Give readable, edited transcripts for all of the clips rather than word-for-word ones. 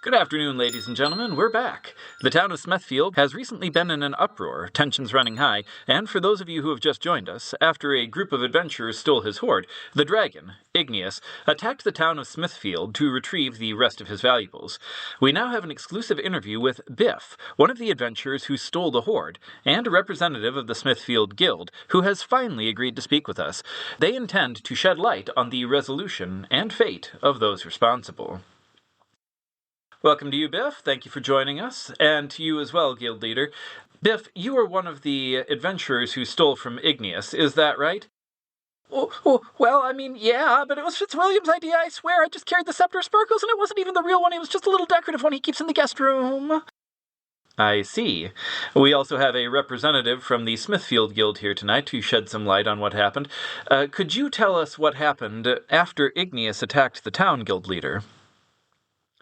Good afternoon, ladies and gentlemen. We're back. The town of Smithfield has recently been in an uproar, tensions running high, and for those of you who have just joined us, after a group of adventurers stole his hoard, the dragon, Ignis, attacked the town of Smithfield to retrieve the rest of his valuables. We now have an exclusive interview with Biff, one of the adventurers who stole the hoard, and a representative of the Smithfield Guild, who has finally agreed to speak with us. They intend to shed light on the resolution and fate of those responsible. Welcome to you, Biff. Thank you for joining us, and to you as well, Guild Leader. Biff, you were one of the adventurers who stole from Ignis, is that right? Yeah, but it was Fitzwilliam's idea, I swear. I just carried the Scepter of Sparkles, and it wasn't even the real one. It was just a little decorative one he keeps in the guest room. I see. We also have a representative from the Smithfield Guild here tonight to shed some light on what happened. Could you tell us what happened after Ignis attacked the town, Guild Leader?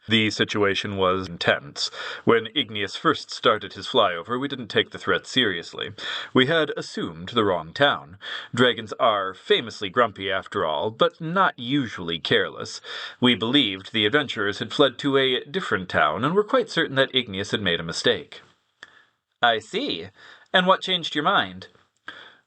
The situation was intense. When Ignis first started his flyover, we didn't take the threat seriously. We had assumed the wrong town. Dragons are famously grumpy after all, but not usually careless. We believed the adventurers had fled to a different town and were quite certain that Ignis had made a mistake. I see. And what changed your mind?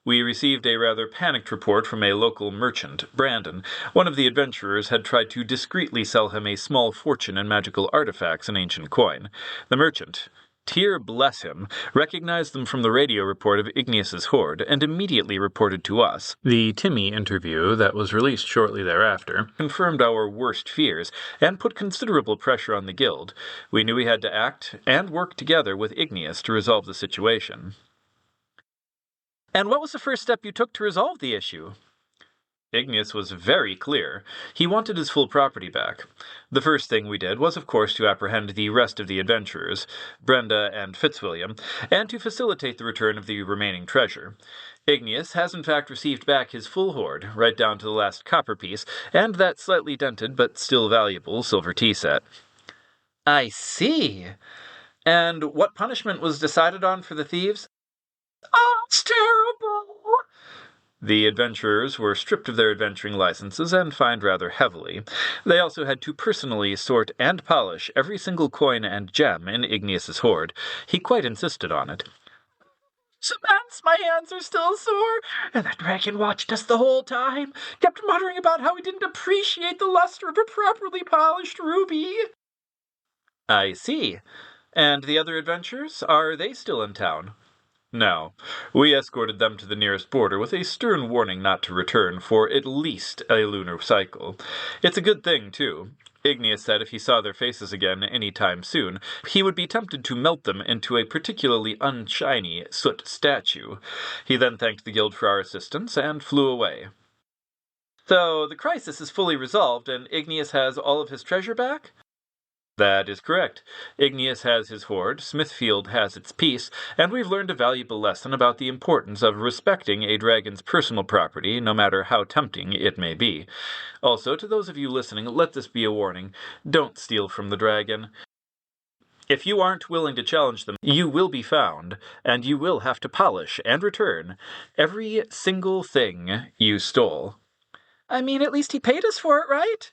We received a rather panicked report from a local merchant, Brandon. One of the adventurers had tried to discreetly sell him a small fortune in magical artifacts and ancient coin. The merchant, Tyr bless him, recognized them from the radio report of Ignis's hoard and immediately reported to us. The Timmy interview that was released shortly thereafter confirmed our worst fears and put considerable pressure on the guild. We knew we had to act and work together with Ignis to resolve the situation. And what was the first step you took to resolve the issue? Ignis was very clear. He wanted his full property back. The first thing we did was, of course, to apprehend the rest of the adventurers, Brenda and Fitzwilliam, and to facilitate the return of the remaining treasure. Ignis has in fact received back his full hoard, right down to the last copper piece, and that slightly dented but still valuable silver tea set. I see. And what punishment was decided on for the thieves? Oh, it's terrible! The adventurers were stripped of their adventuring licenses and fined rather heavily. They also had to personally sort and polish every single coin and gem in Ignis's hoard. He quite insisted on it. Samantha, my hands are still sore, and that dragon watched us the whole time, kept muttering about how he didn't appreciate the luster of a properly polished ruby. I see. And the other adventurers, are they still in town? No. We escorted them to the nearest border with a stern warning not to return for at least a lunar cycle. It's a good thing, too. Ignis said if he saw their faces again any time soon, he would be tempted to melt them into a particularly unshiny soot statue. He then thanked the guild for our assistance and flew away. So, the crisis is fully resolved and Ignis has all of his treasure back? That is correct. Ignis has his hoard, Smithfield has its piece, and we've learned a valuable lesson about the importance of respecting a dragon's personal property, no matter how tempting it may be. Also, to those of you listening, let this be a warning. Don't steal from the dragon. If you aren't willing to challenge them, you will be found, and you will have to polish and return every single thing you stole. I mean, at least he paid us for it, right?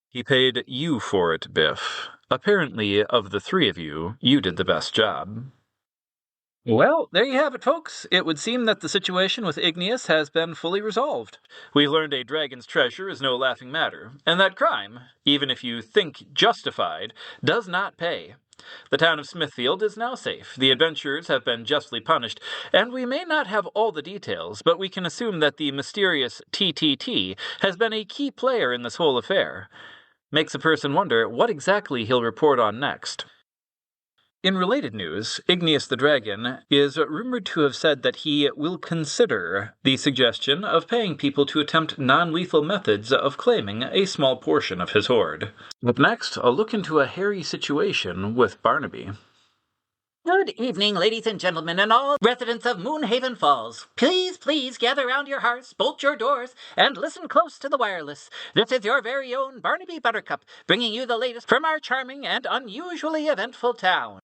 He paid you for it, Biff. Apparently, of the three of you, you did the best job. Well, there you have it, folks. It would seem that the situation with Ignis has been fully resolved. We learned a dragon's treasure is no laughing matter, and that crime, even if you think justified, does not pay. The town of Smithfield is now safe, the adventurers have been justly punished, and we may not have all the details, but we can assume that the mysterious TTT has been a key player in this whole affair. Makes a person wonder what exactly he'll report on next. In related news, Ignis the Dragon is rumored to have said that he will consider the suggestion of paying people to attempt non-lethal methods of claiming a small portion of his hoard. Up next, a look into a hairy situation with Barnaby. Good evening, ladies and gentlemen, and all residents of Moonhaven Falls. Please gather round your hearths, bolt your doors, and listen close to the wireless. This is your very own Barnaby Buttercup, bringing you the latest from our charming and unusually eventful town.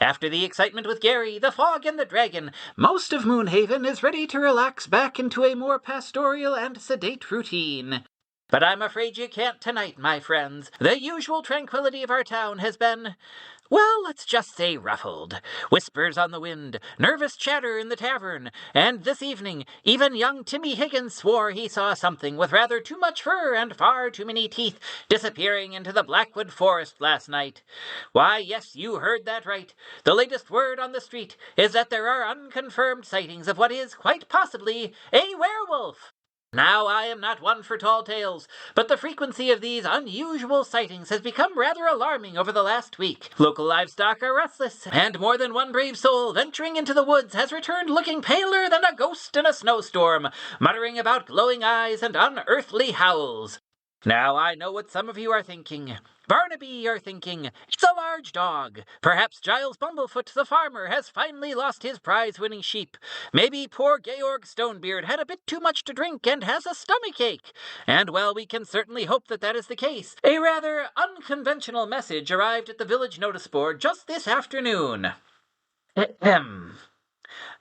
After the excitement with Gary, the fog, and the dragon, most of Moonhaven is ready to relax back into a more pastoral and sedate routine. But I'm afraid you can't tonight, my friends. The usual tranquility of our town has been, well, let's just say ruffled. Whispers on the wind, nervous chatter in the tavern, and this evening, even young Timmy Higgins swore he saw something with rather too much fur and far too many teeth disappearing into the Blackwood Forest last night. Why, yes, you heard that right. The latest word on the street is that there are unconfirmed sightings of what is, quite possibly, a werewolf. Now, I am not one for tall tales, but the frequency of these unusual sightings has become rather alarming over the last week. Local livestock are restless, and more than one brave soul venturing into the woods has returned looking paler than a ghost in a snowstorm, muttering about glowing eyes and unearthly howls. Now, I know what some of you are thinking. Barnaby, you're thinking, it's a large dog. Perhaps Giles Bumblefoot the farmer has finally lost his prize-winning sheep. Maybe poor Georg Stonebeard had a bit too much to drink and has a stomachache. And, well, we can certainly hope that that is the case. A rather unconventional message arrived at the village notice board just this afternoon. Ahem.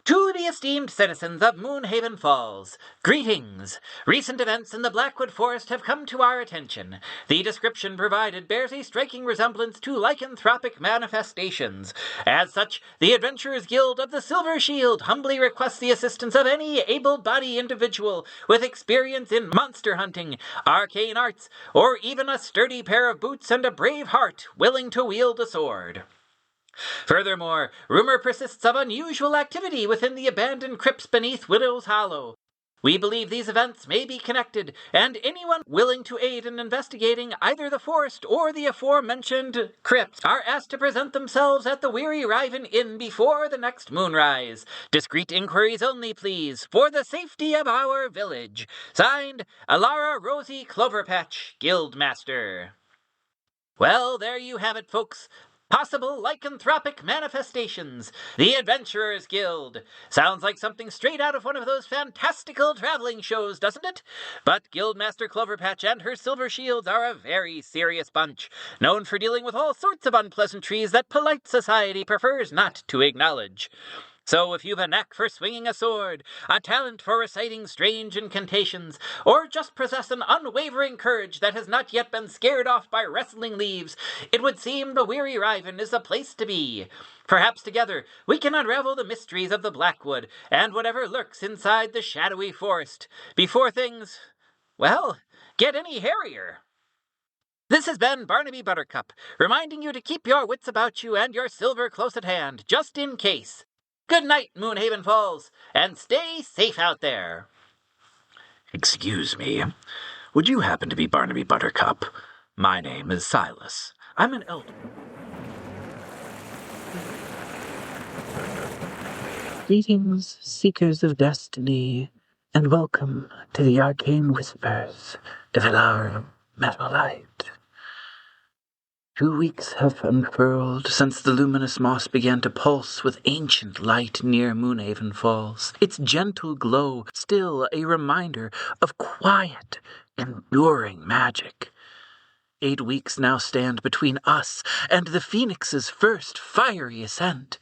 To the esteemed citizens of Moonhaven Falls, greetings! Recent events in the Blackwood Forest have come to our attention. The description provided bears a striking resemblance to lycanthropic manifestations. As such, the Adventurers Guild of the Silver Shield humbly requests the assistance of any able-bodied individual with experience in monster hunting, arcane arts, or even a sturdy pair of boots and a brave heart willing to wield a sword. Furthermore, rumor persists of unusual activity within the abandoned crypts beneath Widow's Hollow. We believe these events may be connected, and anyone willing to aid in investigating either the forest or the aforementioned crypts are asked to present themselves at the Weary Raven Inn before the next moonrise. Discreet inquiries only, please, for the safety of our village. Signed, Alara Rosie Cloverpatch, Guildmaster. Well, there you have it, folks. Possible lycanthropic manifestations. The Adventurers Guild. Sounds like something straight out of one of those fantastical traveling shows, doesn't it? But Guildmaster Cloverpatch and her Silver Shields are a very serious bunch, known for dealing with all sorts of unpleasantries that polite society prefers not to acknowledge. So if you've a knack for swinging a sword, a talent for reciting strange incantations, or just possess an unwavering courage that has not yet been scared off by wrestling leaves, it would seem the Weary Raven is the place to be. Perhaps together we can unravel the mysteries of the Blackwood and whatever lurks inside the shadowy forest, before things, well, get any hairier. This has been Barnaby Buttercup, reminding you to keep your wits about you and your silver close at hand, just in case. Good night, Moonhaven Falls, and stay safe out there. Excuse me, would you happen to be Barnaby Buttercup? My name is Silas. I'm an elder. Greetings, seekers of destiny, and welcome to the arcane whispers of Ilar Metal Light. 2 weeks have unfurled since the luminous moss began to pulse with ancient light near Moonhaven Falls, its gentle glow still a reminder of quiet, enduring magic. 8 weeks now stand between us and the Phoenix's first fiery ascent.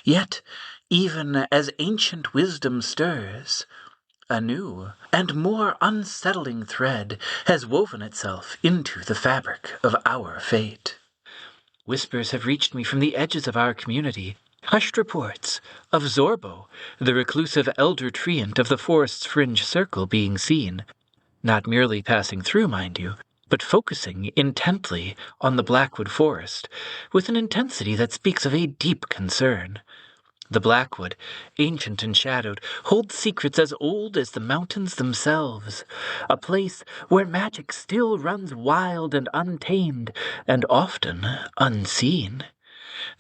Yet, even as ancient wisdom stirs, a new and more unsettling thread has woven itself into the fabric of our fate. Whispers have reached me from the edges of our community, hushed reports of Zorbo, the reclusive elder treant of the forest's fringe circle, being seen, not merely passing through, mind you, but focusing intently on the Blackwood Forest, with an intensity that speaks of a deep concern. The Blackwood, ancient and shadowed, holds secrets as old as the mountains themselves, a place where magic still runs wild and untamed, and often unseen.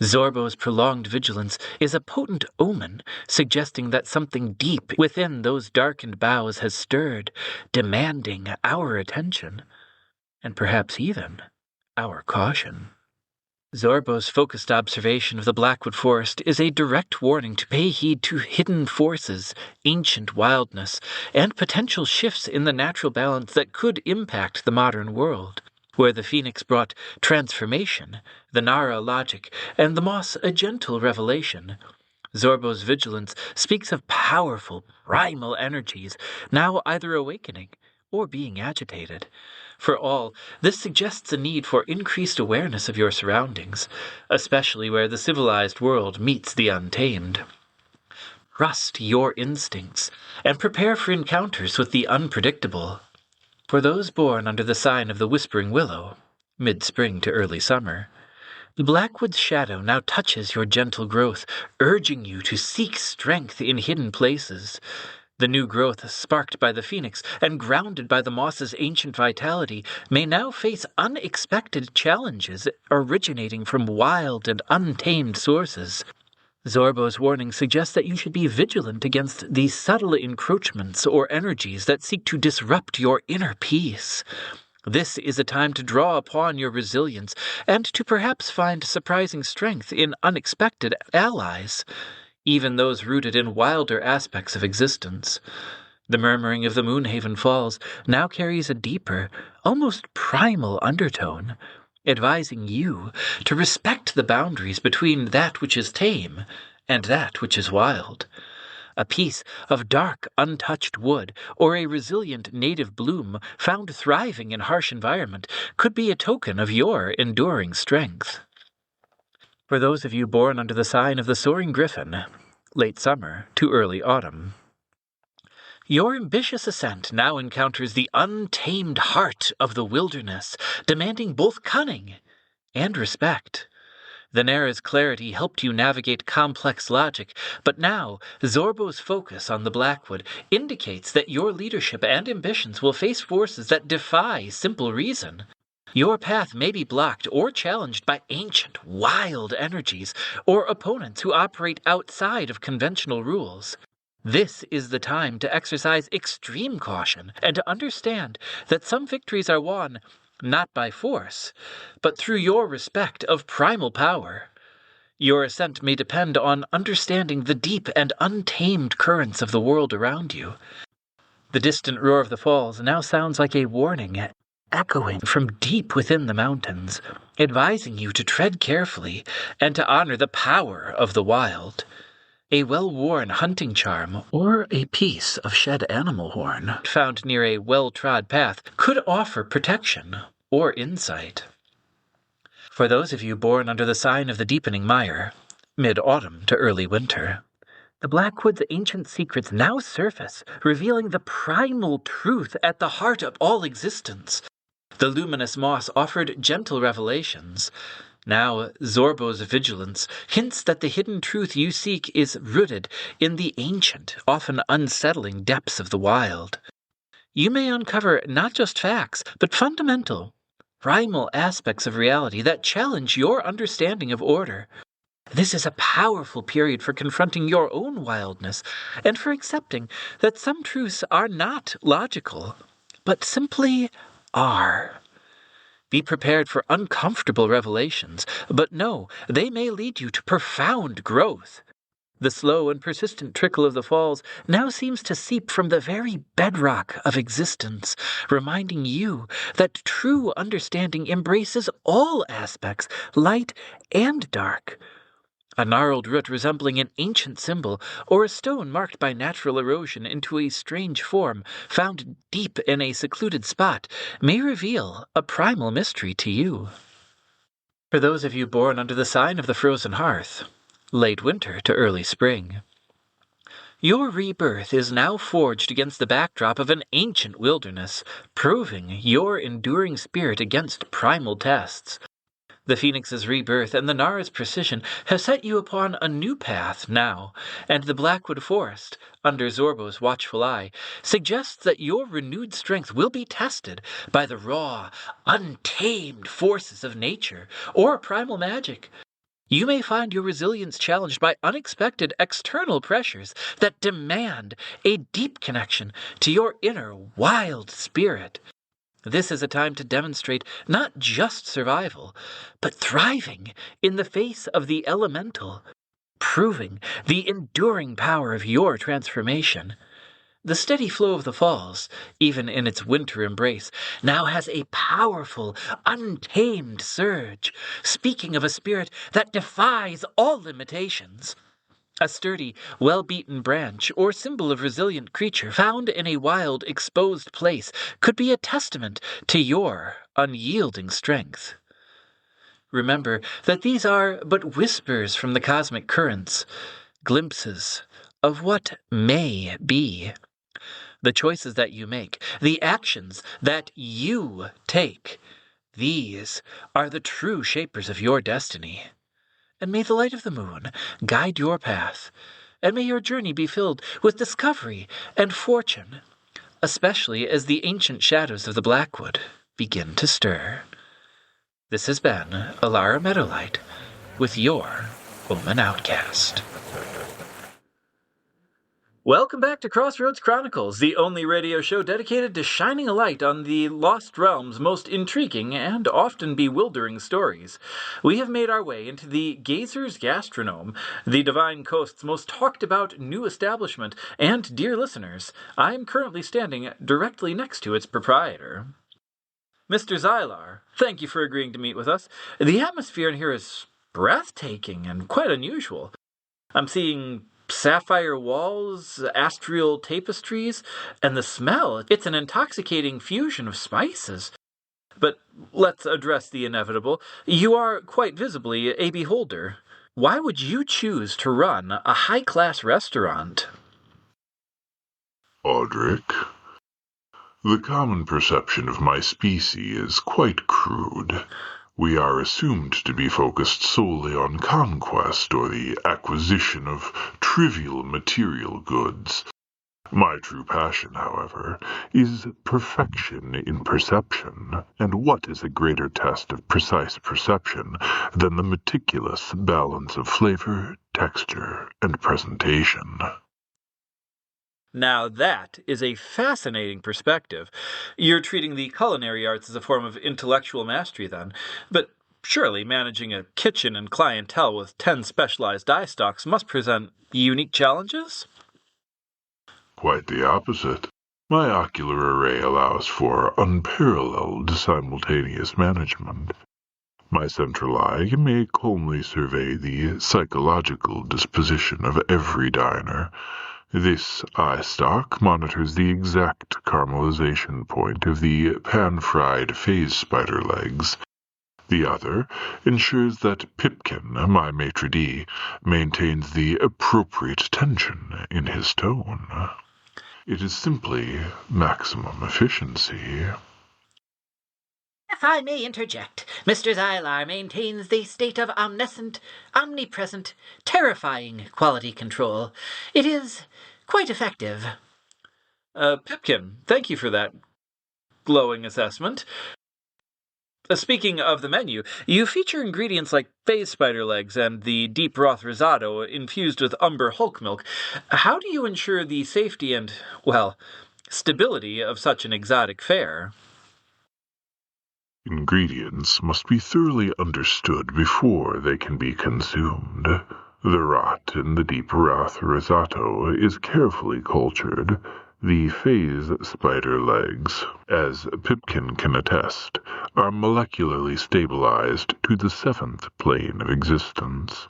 Zorbo's prolonged vigilance is a potent omen, suggesting that something deep within those darkened boughs has stirred, demanding our attention, and perhaps even our caution. Zorbo's focused observation of the Blackwood Forest is a direct warning to pay heed to hidden forces, ancient wildness, and potential shifts in the natural balance that could impact the modern world. Where the Phoenix brought transformation, the Nara logic, and the moss a gentle revelation, Zorbo's vigilance speaks of powerful, primal energies, now either awakening or being agitated. For all, this suggests a need for increased awareness of your surroundings, especially where the civilized world meets the untamed. Trust your instincts and prepare for encounters with the unpredictable. For those born under the sign of the Whispering Willow, mid-spring to early summer, the Blackwood's shadow now touches your gentle growth, urging you to seek strength in hidden places. The new growth, sparked by the phoenix and grounded by the moss's ancient vitality, may now face unexpected challenges originating from wild and untamed sources. Zorbo's warning suggests that you should be vigilant against these subtle encroachments or energies that seek to disrupt your inner peace. This is a time to draw upon your resilience and to perhaps find surprising strength in unexpected allies, even those rooted in wilder aspects of existence. The murmuring of the Moonhaven Falls now carries a deeper, almost primal undertone, advising you to respect the boundaries between that which is tame and that which is wild. A piece of dark, untouched wood, or a resilient native bloom found thriving in harsh environment could be a token of your enduring strength. For those of you born under the sign of the Soaring Griffin, late summer to early autumn, your ambitious ascent now encounters the untamed heart of the wilderness, demanding both cunning and respect. The Nara's clarity helped you navigate complex logic, but now Zorbo's focus on the Blackwood indicates that your leadership and ambitions will face forces that defy simple reason. Your path may be blocked or challenged by ancient, wild energies, or opponents who operate outside of conventional rules. This is the time to exercise extreme caution and to understand that some victories are won not by force, but through your respect of primal power. Your ascent may depend on understanding the deep and untamed currents of the world around you. The distant roar of the falls now sounds like a warning, echoing from deep within the mountains, advising you to tread carefully and to honor the power of the wild. A well-worn hunting charm, or a piece of shed animal horn found near a well-trod path, could offer protection or insight. For those of you born under the sign of the Deepening Mire, mid-autumn to early winter, the Blackwood's ancient secrets now surface, revealing the primal truth at the heart of all existence. The luminous moss offered gentle revelations. Now, Zorbo's vigilance hints that the hidden truth you seek is rooted in the ancient, often unsettling depths of the wild. You may uncover not just facts, but fundamental, primal aspects of reality that challenge your understanding of order. This is a powerful period for confronting your own wildness and for accepting that some truths are not logical, but simply are. Be prepared for uncomfortable revelations, but know they may lead you to profound growth. The slow and persistent trickle of the falls now seems to seep from the very bedrock of existence, reminding you that true understanding embraces all aspects, light and dark. A gnarled root resembling an ancient symbol, or a stone marked by natural erosion into a strange form found deep in a secluded spot, may reveal a primal mystery to you. For those of you born under the sign of the Frozen Hearth, late winter to early spring, your rebirth is now forged against the backdrop of an ancient wilderness, proving your enduring spirit against primal tests. The Phoenix's rebirth and the Nara's precision have set you upon a new path now, and the Blackwood Forest, under Zorbo's watchful eye, suggests that your renewed strength will be tested by the raw, untamed forces of nature or primal magic. You may find your resilience challenged by unexpected external pressures that demand a deep connection to your inner wild spirit. This is a time to demonstrate not just survival, but thriving in the face of the elemental, proving the enduring power of your transformation. The steady flow of the falls, even in its winter embrace, now has a powerful, untamed surge, speaking of a spirit that defies all limitations. A sturdy, well-beaten branch or symbol of resilient creature found in a wild, exposed place could be a testament to your unyielding strength. Remember that these are but whispers from the cosmic currents, glimpses of what may be. The choices that you make, the actions that you take, these are the true shapers of your destiny. And may the light of the moon guide your path, and may your journey be filled with discovery and fortune, especially as the ancient shadows of the Blackwood begin to stir. This has been Alara Meadowlight with your Omen Outcast. Welcome back to Crossroads Chronicles, the only radio show dedicated to shining a light on the Lost Realm's most intriguing and often bewildering stories. We have made our way into the Gazer's Gastronome, the Divine Coast's most talked-about new establishment, and, dear listeners, I am currently standing directly next to its proprietor. Mr. Zylar, thank you for agreeing to meet with us. The atmosphere in here is breathtaking and quite unusual. I'm seeing sapphire walls, astral tapestries, and the smell. It's an intoxicating fusion of spices. But let's address the inevitable. You are quite visibly a beholder. Why would you choose to run a high-class restaurant? Audric, the common perception of my species is quite crude. We are assumed to be focused solely on conquest or the acquisition of trivial material goods. My true passion, however, is perfection in perception, and what is a greater test of precise perception than the meticulous balance of flavor, texture, and presentation? Now that is a fascinating perspective. You're treating the culinary arts as a form of intellectual mastery then, but surely managing a kitchen and clientele with 10 specialized dye stocks must present unique challenges? Quite the opposite. My ocular array allows for unparalleled simultaneous management. My central eye may calmly survey the psychological disposition of every diner. This eye stalk monitors the exact caramelization point of the pan-fried phase spider legs. The other ensures that Pipkin, my maitre d', maintains the appropriate tension in his tone. It is simply maximum efficiency. If I may interject, Mr. Zylar maintains the state of omniscient, omnipresent, terrifying quality control. It is quite effective. Pipkin, thank you for that glowing assessment. Speaking of the menu, you feature ingredients like phase spider legs and the deep broth risotto infused with umber hulk milk. How do you ensure the safety and, well, stability of such an exotic fare? Ingredients must be thoroughly understood before they can be consumed. The rot in the deep broth risotto is carefully cultured. The phase spider legs, as Pipkin can attest, are molecularly stabilized to the 7th plane of existence.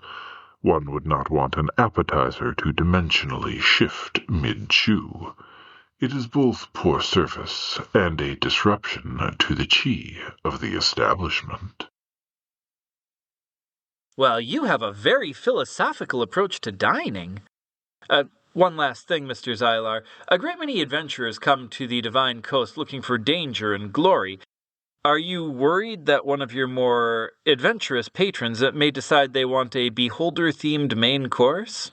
One would not want an appetizer to dimensionally shift mid-chew. It is both poor service and a disruption to the chi of the establishment. Well, you have a very philosophical approach to dining. One last thing, Mr. Zylar. A great many adventurers come to the Divine Coast looking for danger and glory. Are you worried that one of your more adventurous patrons may decide they want a beholder-themed main course?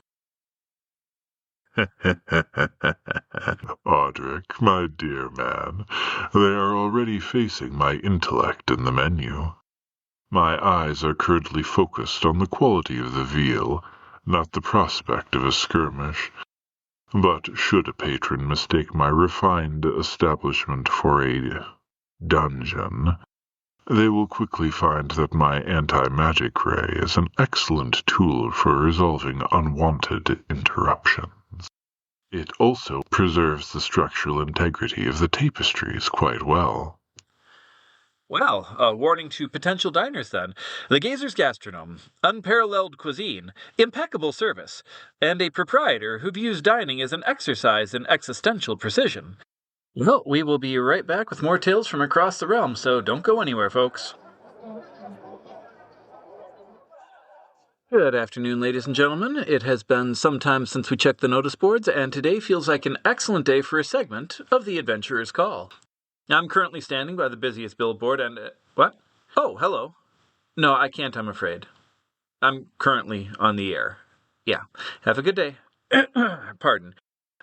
Audric, my dear man, they are already facing my intellect in the menu. My eyes are currently focused on the quality of the veal, not the prospect of a skirmish. But should a patron mistake my refined establishment for a dungeon, they will quickly find that my anti-magic ray is an excellent tool for resolving unwanted interruptions. It also preserves the structural integrity of the tapestries quite well. Well, a warning to potential diners then. The Gazer's Gastronome, unparalleled cuisine, impeccable service, and a proprietor who views dining as an exercise in existential precision. Well, we will be right back with more tales from across the realm, so don't go anywhere, folks. Good afternoon, ladies and gentlemen. It has been some time since we checked the notice boards, and today feels like an excellent day for a segment of The Adventurer's Call. I'm currently standing by the busiest billboard and... what? Oh, hello. No, I can't, I'm afraid. I'm currently on the air. Yeah. Have a good day. Pardon.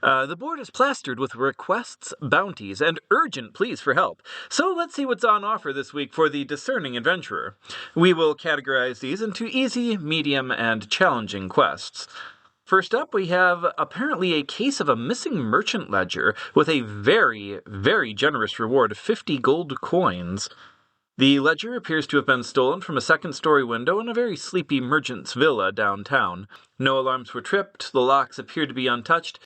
The board is plastered with requests, bounties, and urgent pleas for help. So let's see what's on offer this week for the discerning adventurer. We will categorize these into easy, medium, and challenging quests. First up, we have apparently a case of a missing merchant ledger with a very, very generous reward of 50 gold coins. The ledger appears to have been stolen from a second-story window in a very sleepy merchant's villa downtown. No alarms were tripped, the locks appeared to be untouched.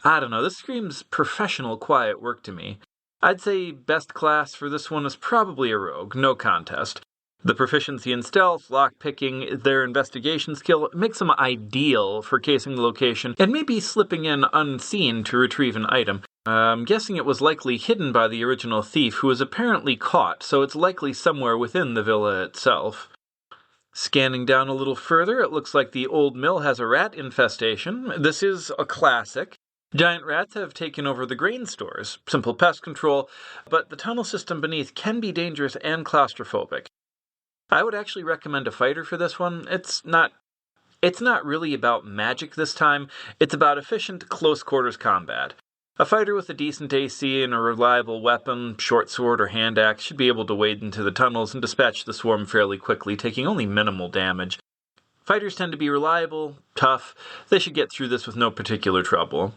I don't know, this screams professional quiet work to me. I'd say best class for this one is probably a rogue, no contest. The proficiency in stealth, lockpicking, their investigation skill makes them ideal for casing the location and maybe slipping in unseen to retrieve an item. I'm guessing it was likely hidden by the original thief, who was apparently caught, so it's likely somewhere within the villa itself. Scanning down a little further, it looks like the old mill has a rat infestation. This is a classic. Giant rats have taken over the grain stores. Simple pest control, but the tunnel system beneath can be dangerous and claustrophobic. I would actually recommend a fighter for this one. It's not really about magic this time. It's about efficient, close-quarters combat. A fighter with a decent AC and a reliable weapon, short sword or hand axe, should be able to wade into the tunnels and dispatch the swarm fairly quickly, taking only minimal damage. Fighters tend to be reliable, tough. They should get through this with no particular trouble.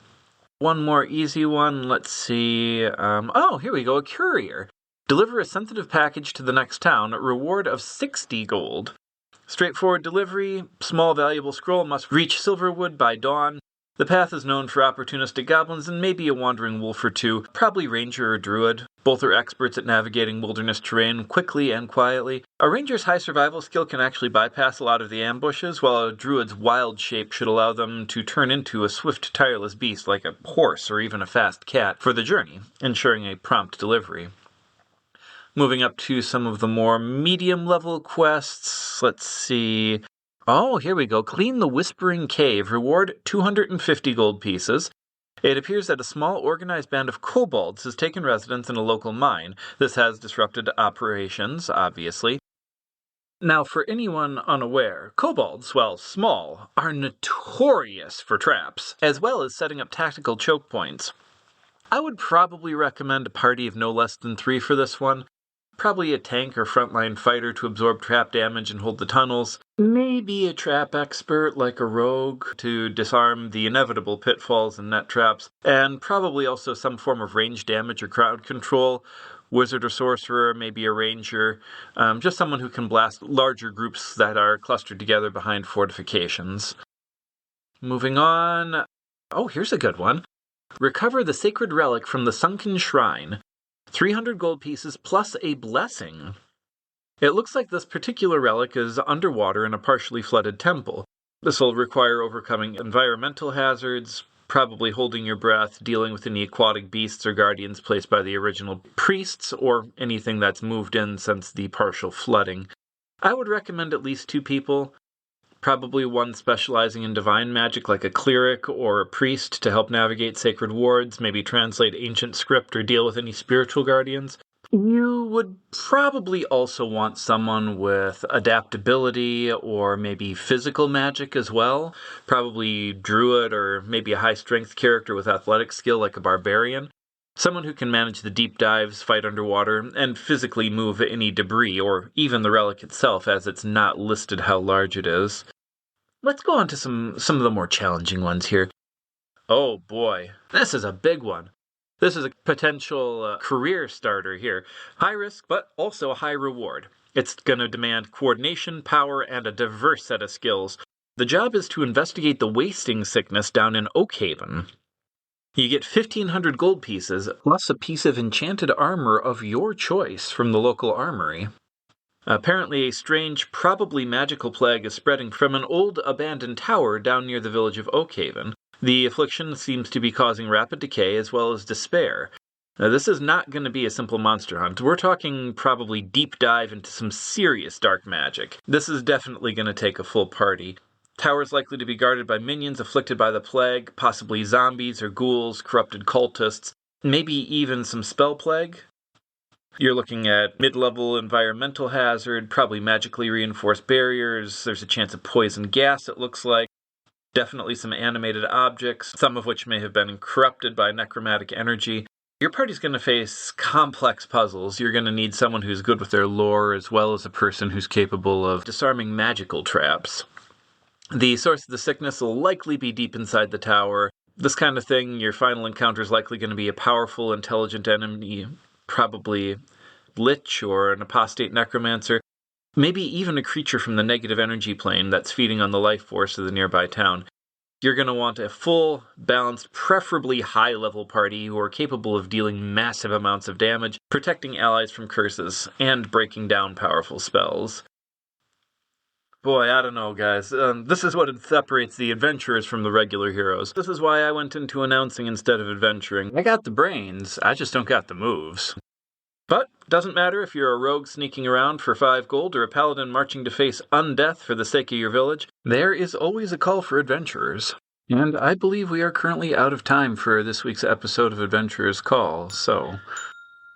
One more easy one, let's see. Here we go, a courier. Deliver a sensitive package to the next town, reward of 60 gold. Straightforward delivery, small valuable scroll must reach Silverwood by dawn. The path is known for opportunistic goblins and maybe a wandering wolf or two, probably ranger or druid. Both are experts at navigating wilderness terrain quickly and quietly. A ranger's high survival skill can actually bypass a lot of the ambushes, while a druid's wild shape should allow them to turn into a swift, tireless beast like a horse or even a fast cat for the journey, ensuring a prompt delivery. Moving up to some of the more medium-level quests, let's see. Oh, here we go. Clean the Whispering Cave. Reward 250 gold pieces. It appears that a small organized band of kobolds has taken residence in a local mine. This has disrupted operations, obviously. Now, for anyone unaware, kobolds, while small, are notorious for traps, as well as setting up tactical choke points. I would probably recommend a party of no less than 3 for this one. Probably a tank or frontline fighter to absorb trap damage and hold the tunnels. Maybe a trap expert like a rogue to disarm the inevitable pitfalls and net traps. And probably also some form of range damage or crowd control. Wizard or sorcerer, maybe a ranger. Just someone who can blast larger groups that are clustered together behind fortifications. Moving on. Oh, here's a good one. Recover the sacred relic from the sunken shrine. 300 gold pieces plus a blessing. It looks like this particular relic is underwater in a partially flooded temple. This will require overcoming environmental hazards, probably holding your breath, dealing with any aquatic beasts or guardians placed by the original priests, or anything that's moved in since the partial flooding. I would recommend at least 2 people. Probably one specializing in divine magic like a cleric or a priest to help navigate sacred wards, maybe translate ancient script or deal with any spiritual guardians. You would probably also want someone with adaptability or maybe physical magic as well. Probably druid or maybe a high strength character with athletic skill like a barbarian. Someone who can manage the deep dives, fight underwater, and physically move any debris, or even the relic itself, as it's not listed how large it is. Let's go on to some of the more challenging ones here. Oh boy, this is a big one. This is a potential career starter here. High risk, but also a high reward. It's going to demand coordination, power, and a diverse set of skills. The job is to investigate the wasting sickness down in Oakhaven. You get 1,500 gold pieces, plus a piece of enchanted armor of your choice from the local armory. Apparently, a strange, probably magical plague is spreading from an old abandoned tower down near the village of Oakhaven. The affliction seems to be causing rapid decay as well as despair. Now, this is not going to be a simple monster hunt. We're talking probably deep dive into some serious dark magic. This is definitely going to take a full party. Tower's likely to be guarded by minions afflicted by the plague, possibly zombies or ghouls, corrupted cultists, maybe even some spell plague. You're looking at mid-level environmental hazard, probably magically reinforced barriers, there's a chance of poison gas it looks like, definitely some animated objects, some of which may have been corrupted by necromantic energy. Your party's going to face complex puzzles. You're going to need someone who's good with their lore as well as a person who's capable of disarming magical traps. The source of the sickness will likely be deep inside the tower. This kind of thing, your final encounter is likely going to be a powerful, intelligent enemy, probably Lich or an apostate necromancer, maybe even a creature from the negative energy plane that's feeding on the life force of the nearby town. You're going to want a full, balanced, preferably high-level party who are capable of dealing massive amounts of damage, protecting allies from curses, and breaking down powerful spells. Boy, I don't know, guys. This is what separates the adventurers from the regular heroes. This is why I went into announcing instead of adventuring. I got the brains, I just don't got the moves. But doesn't matter if you're a rogue sneaking around for 5 gold or a paladin marching to face undeath for the sake of your village, there is always a call for adventurers. And I believe we are currently out of time for this week's episode of Adventurers Call, so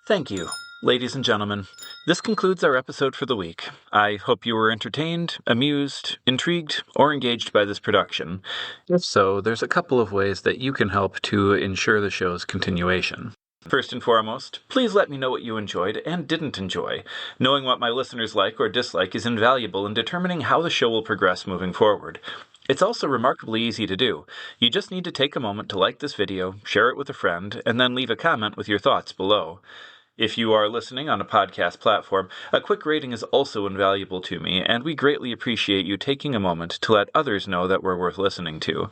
thank you, ladies and gentlemen. This concludes our episode for the week. I hope you were entertained, amused, intrigued, or engaged by this production. If so, there's a couple of ways that you can help to ensure the show's continuation. First and foremost, please let me know what you enjoyed and didn't enjoy. Knowing what my listeners like or dislike is invaluable in determining how the show will progress moving forward. It's also remarkably easy to do. You just need to take a moment to like this video, share it with a friend, and then leave a comment with your thoughts below. If you are listening on a podcast platform, a quick rating is also invaluable to me, and we greatly appreciate you taking a moment to let others know that we're worth listening to.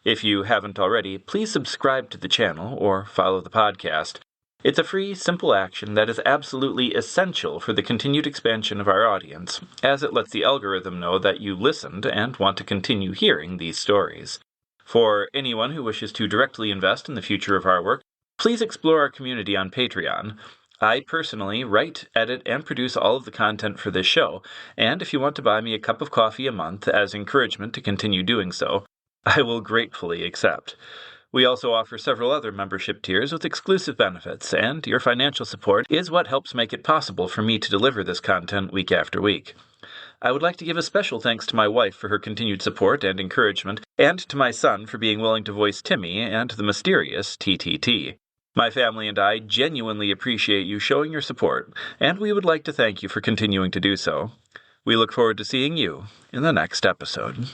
If you haven't already, please subscribe to the channel or follow the podcast. It's a free, simple action that is absolutely essential for the continued expansion of our audience, as it lets the algorithm know that you listened and want to continue hearing these stories. For anyone who wishes to directly invest in the future of our work, please explore our community on Patreon. I personally write, edit, and produce all of the content for this show, and if you want to buy me a cup of coffee a month as encouragement to continue doing so, I will gratefully accept. We also offer several other membership tiers with exclusive benefits, and your financial support is what helps make it possible for me to deliver this content week after week. I would like to give a special thanks to my wife for her continued support and encouragement, and to my son for being willing to voice Timmy and the mysterious TTT. My family and I genuinely appreciate you showing your support, and we would like to thank you for continuing to do so. We look forward to seeing you in the next episode.